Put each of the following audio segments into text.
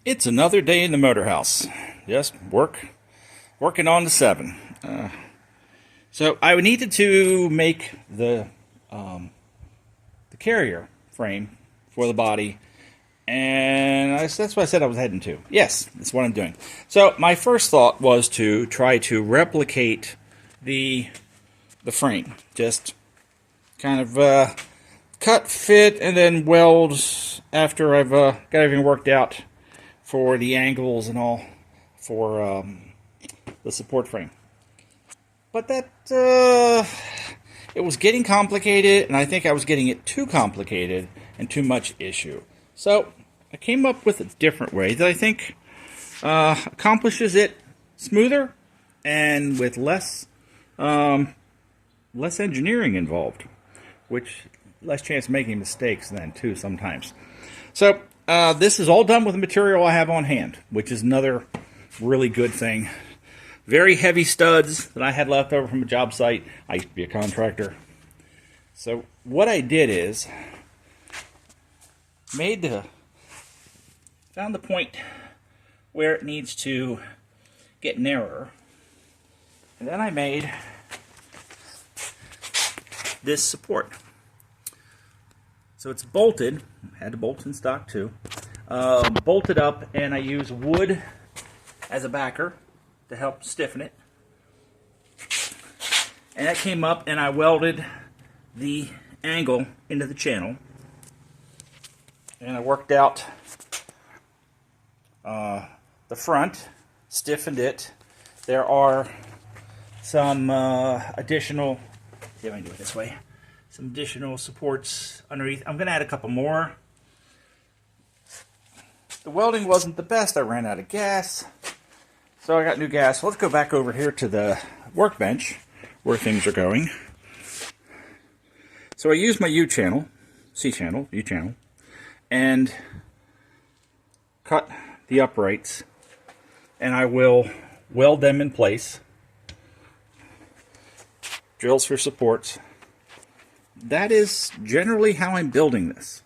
It's another day in the motor house. Just working on the 7. So I needed to make the carrier frame for the body, and that's what I said I was heading to. Yes, that's what I'm doing. So my first thought was to try to replicate the frame, just kind of cut, fit, and then weld after I've got everything worked out for the angles and all for the support frame. But that it was getting complicated, and I think I was getting it too complicated and too much issue. So I came up with a different way that I think accomplishes it smoother and with less engineering involved, which less chance of making mistakes then too sometimes. So this is all done with the material I have on hand, which is another really good thing. Very heavy studs that I had left over from a job site. I used to be a contractor. So what I did is found the point where it needs to get narrower. And then I made this support. So it's bolted, had the bolts in stock too, bolted up, and I use wood as a backer to help stiffen it. And that came up, and I welded the angle into the channel, and I worked out the front, stiffened it. There are some additional, see if I can do it this way, some additional supports underneath. I'm going to add a couple more. The welding wasn't the best. I ran out of gas, so I got new gas. Let's go back over here to the workbench where things are going. So I used my U-channel, C-channel, U-channel, and cut the uprights, and I will weld them in place. Drills for supports. That is generally how I'm building this.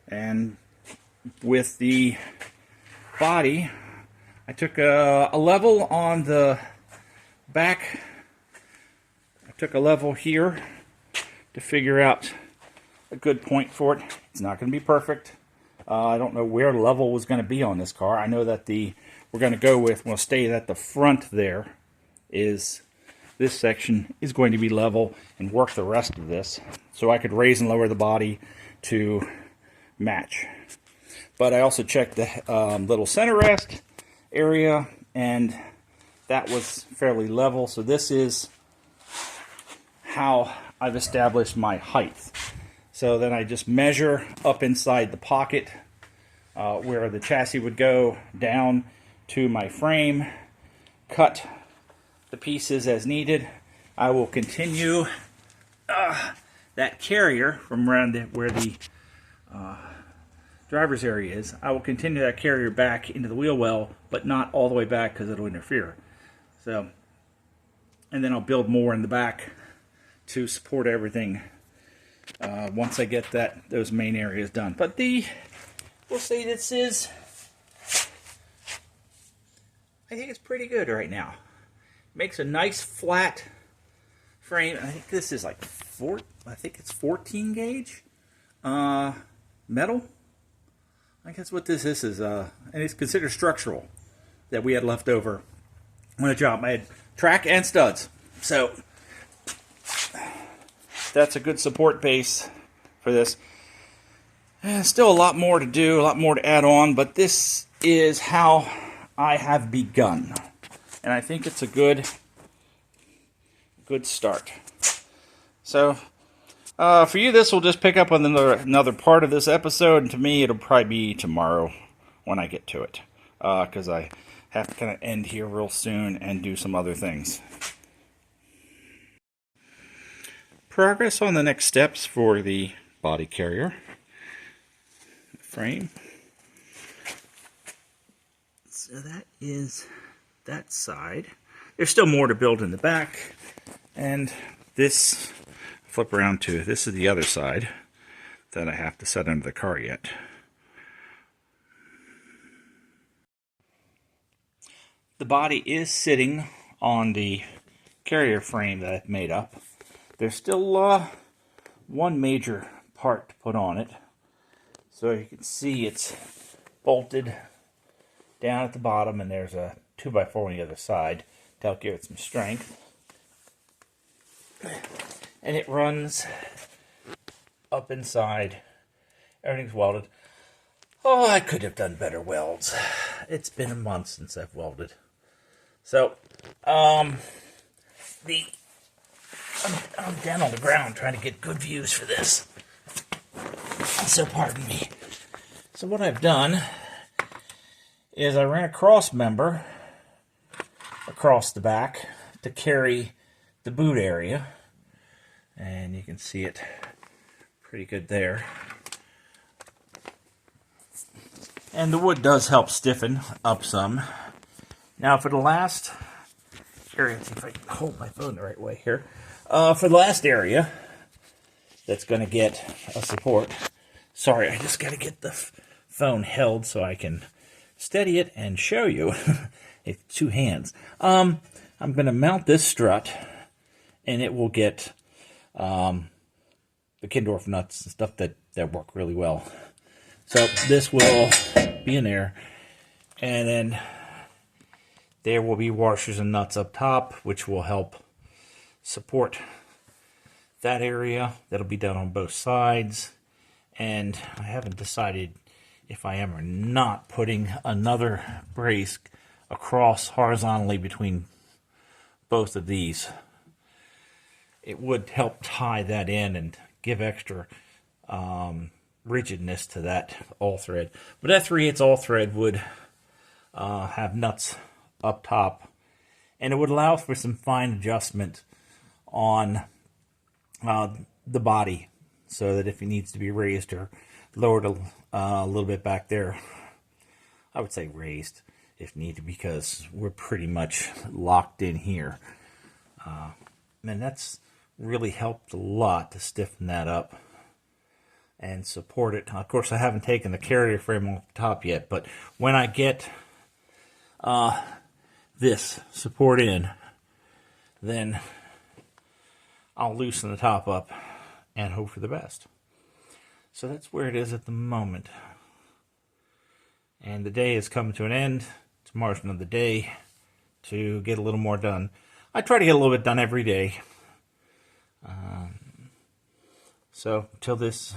And with the body, I took a level on the back. I took a level here to figure out a good point for it. It's not going to be perfect. I don't know where the level was going to be on this car. I know that we're going to go with, we'll stay at the front there, is this section is going to be level, and work the rest of this so I could raise and lower the body to match. But I also checked the little center rest area, and that was fairly level. So this is how I've established my height. So then I just measure up inside the pocket where the chassis would go down to my frame, cut the pieces as needed. I will continue that carrier from around where the driver's area is. I will continue that carrier back into the wheel well, but not all the way back because it'll interfere. So, and then I'll build more in the back to support everything once I get those main areas done. But we'll say this is, I think it's pretty good right now. Makes a nice flat frame. I think this is like I think it's 14 gauge metal. I think that's what this is, and it's considered structural that we had left over on a job. I had track and studs, so that's a good support base for this. Still a lot more to do, a lot more to add on, but this is how I have begun, and I think it's a good start. So for you, this will just pick up on another part of this episode, and to me, it'll probably be tomorrow when I get to it, because I have to kind of end here real soon and do some other things. Progress on the next steps for the body carrier frame. So that is that side. There's still more to build in the back, and this, flip around to, this is the other side that I have to set under the car yet. the body is sitting on the carrier frame that I've made up. There's still one major part to put on it. So you can see it's bolted down at the bottom, and there's a 2x4 on the other side to help give it some strength. And it runs up inside. Everything's welded. Oh, I could have done better welds. It's been a month since I've welded. So, I'm down on the ground trying to get good views for this. So pardon me. So what I've done is I ran a cross member across the back to carry the boot area. And you can see it pretty good there. And the wood does help stiffen up some. Now for the last area, let's see if I can hold my phone the right way here. For the last area that's going to get a support. Sorry, I just got to get the phone held so I can steady it and show you. It's two hands. I'm going to mount this strut, and it will get the Kindorf nuts and stuff that work really well. So this will be in there, and then there will be washers and nuts up top, which will help support that area. That'll be done on both sides, and I haven't decided if I am or not putting another brace across horizontally between both of these. It would help tie that in and give extra rigidness to that all thread. But that 3/8 all thread would have nuts up top, and it would allow for some fine adjustment on the body, so that if it needs to be raised or lowered a little bit back there, I would say raised if needed, because we're pretty much locked in here. And that's really helped a lot to stiffen that up and support it. Of course, I haven't taken the carrier frame off the top yet, but when I get this support in, then I'll loosen the top up and hope for the best. So that's where it is at the moment. And the day is coming to an end. Tomorrow's another day to get a little more done. I try to get a little bit done every day. So until this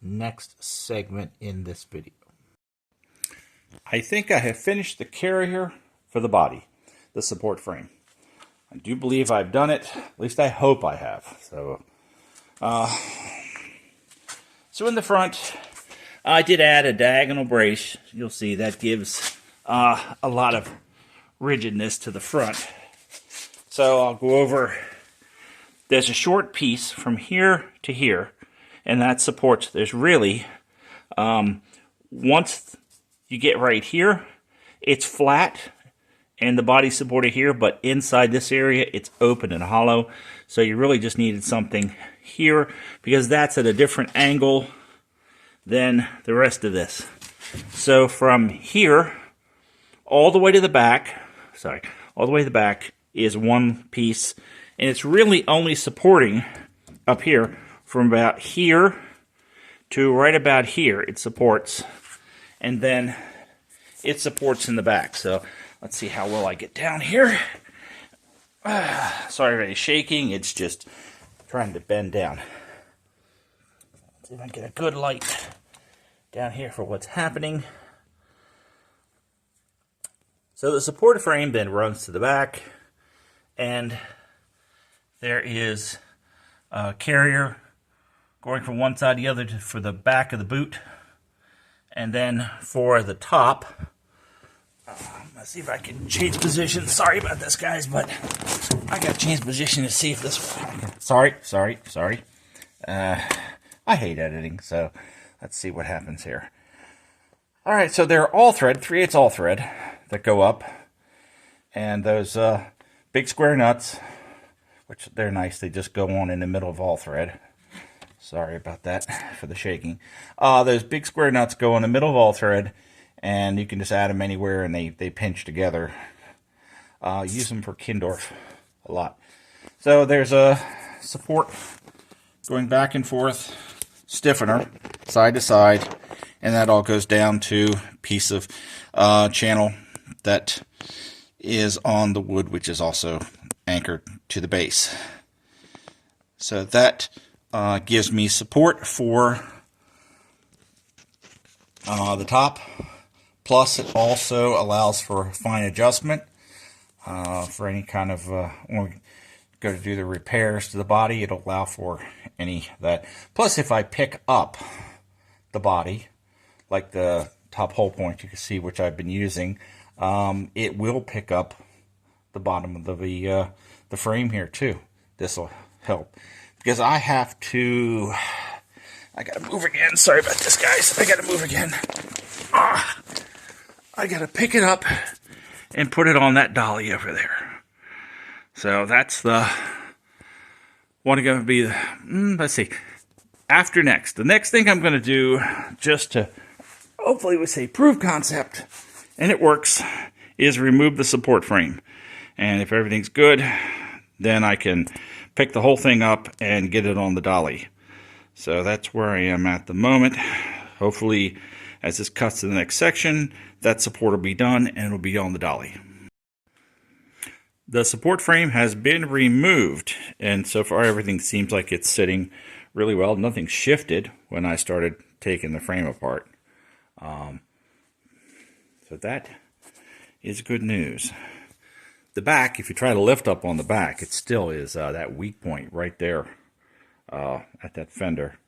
next segment in this video, I think I have finished the carrier for the body, the support frame. I do believe I've done it. At least I hope I have. So in the front, I did add a diagonal brace. You'll see that gives a lot of rigidness to the front. So I'll go over. There's a short piece from here to here, and that supports. There's really, once you get right here, it's flat, and the body's supported here, but inside this area, it's open and hollow. So you really just needed something here, because that's at a different angle than the rest of this. So from here, all the way to the back, all the way to the back is one piece, and it's really only supporting up here from about here to right about here. It supports, and then it supports in the back. So let's see how well I get down here. Sorry for any shaking. It's just trying to bend down. Let's see if I can get a good light down here for what's happening. So the support frame then runs to the back, and there is a carrier going from one side to the other for the back of the boot, and then for the top. Let's see if I can change position. Sorry about this, guys, but I got to change position to see if this. Sorry. I hate editing, so let's see what happens here. All right, so they're all thread, 3/8 all thread that go up, and those big square nuts, which they're nice. They just go on in the middle of all thread. Sorry about that for the shaking. Those big square nuts go in the middle of all thread, and you can just add them anywhere, and they pinch together Use them for Kindorf a lot. So there's a support going back and forth, stiffener, side to side, and that all goes down to a piece of channel that is on the wood, which is also anchored to the base. So that gives me support for the top. Plus, it also allows for fine adjustment for any kind of, when we go to do the repairs to the body, it'll allow for any of that. Plus, if I pick up the body, like the top hole point you can see, which I've been using, it will pick up the bottom of the frame here too. This will help. Because I gotta move again. Sorry about this, guys. I gotta move again. I gotta pick it up and put it on that dolly over there. So that's the one going to be the, let's see. After next. The next thing I'm going to do, just to hopefully we say prove concept, and it works, is remove the support frame. And if everything's good, then I can pick the whole thing up and get it on the dolly. So that's where I am at the moment. Hopefully, as this cuts to the next section, that support will be done and it'll be on the dolly. The support frame has been removed, and so far everything seems like it's sitting really well. Nothing shifted when I started taking the frame apart. So that is good news. The back, if you try to lift up on the back, it still is that weak point right there at that fender.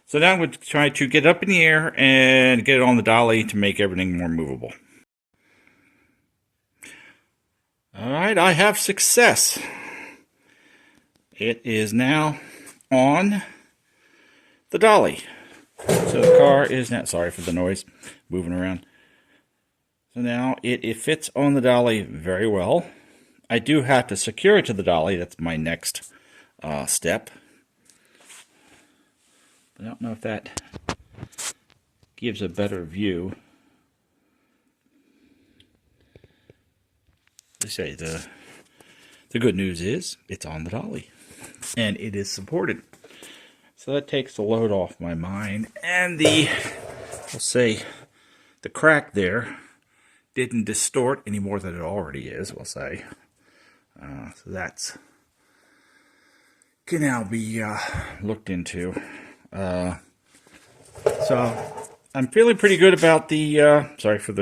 So now I'm going to try to get it up in the air and get it on the dolly to make everything more movable. Alright, I have success. It is now on the dolly. So the car is now, sorry for the noise, moving around. So now it fits on the dolly very well. I do have to secure it to the dolly. That's my next step. I don't know if that gives a better view. They say the good news is it's on the dolly and it is supported. So that takes the load off my mind, and we'll say the crack there didn't distort any more than it already is, we'll say. So that's can now be looked into. So I'm feeling pretty good about the, sorry for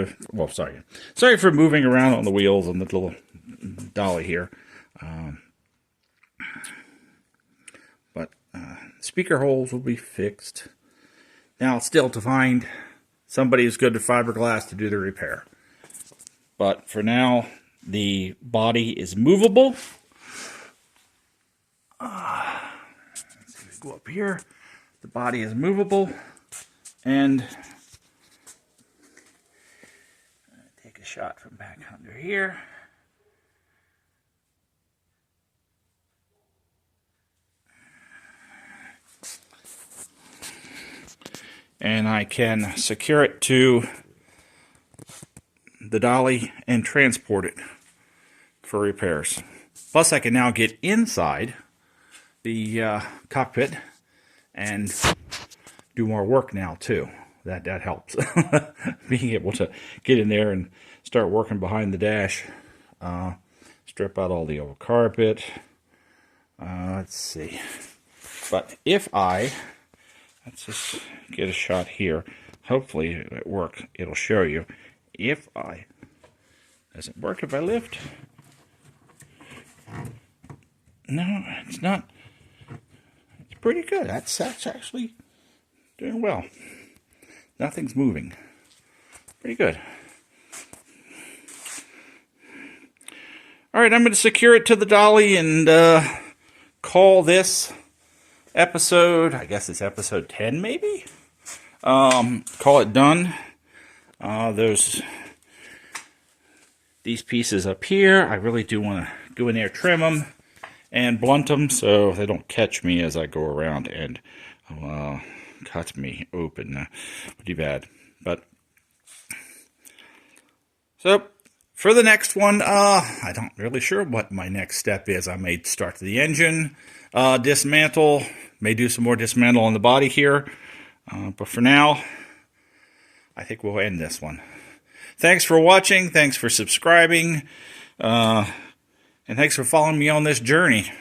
moving around on the wheels on the little dolly here. But speaker holes will be fixed. Now it's still to find somebody who's good at fiberglass to do the repair. But for now, the body is movable. Let's see if we go up here. The body is movable, and take a shot from back under here. And I can secure it to the dolly and transport it for repairs. Plus, I can now get inside the cockpit and do more work now too. That helps. Being able to get in there and start working behind the dash. Strip out all the old carpet. Let's see. But if let's just get a shot here. Hopefully it works. It'll show you. Does it work if I lift? No, it's not. It's pretty good. That's actually doing well. Nothing's moving. Pretty good. All right, I'm going to secure it to the dolly and call this episode, I guess it's episode 10 maybe? Call it done. These pieces up here, I really do want to go in there, trim them, and blunt them so they don't catch me as I go around and cut me open. Pretty bad. But so For the next one, I don't really sure what my next step is. I may start the engine, dismantle, may do some more dismantle on the body here. But for now, I think we'll end this one. Thanks for watching. Thanks for subscribing. And thanks for following me on this journey.